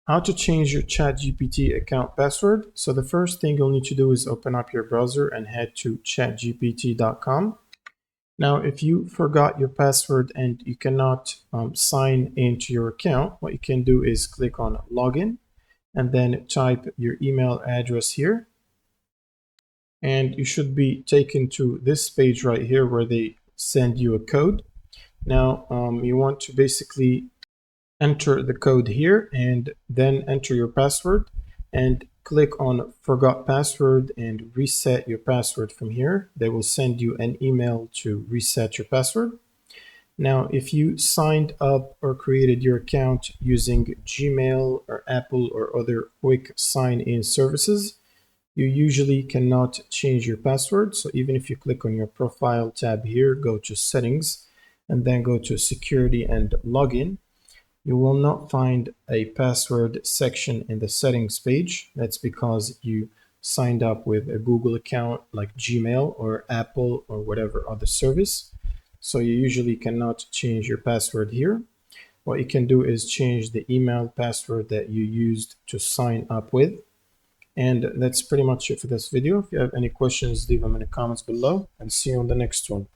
How to change your ChatGPT account password. So the first thing you'll need to do is open up your browser and head to chatgpt.com. Now, if you forgot your password and you cannot sign into your account, what you can do is click on login and then type your email address here. And you should be taken to this page right here where they send you a code. Now, you want to basically enter the code here and then enter your password and click on forgot password and reset your password from here. They will send you an email to reset your password. Now, if you signed up or created your account using Gmail or Apple or other quick sign-in services, you usually cannot change your password. So even if you click on your profile tab here, go to settings, and then go to security and login, you will not find a password section in the settings page. That's because you signed up with a Google account like Gmail or Apple or whatever other service. So you usually cannot change your password here. What you can do is change the email password that you used to sign up with. And that's pretty much it for this video. If you have any questions, leave them in the comments below and see you on the next one.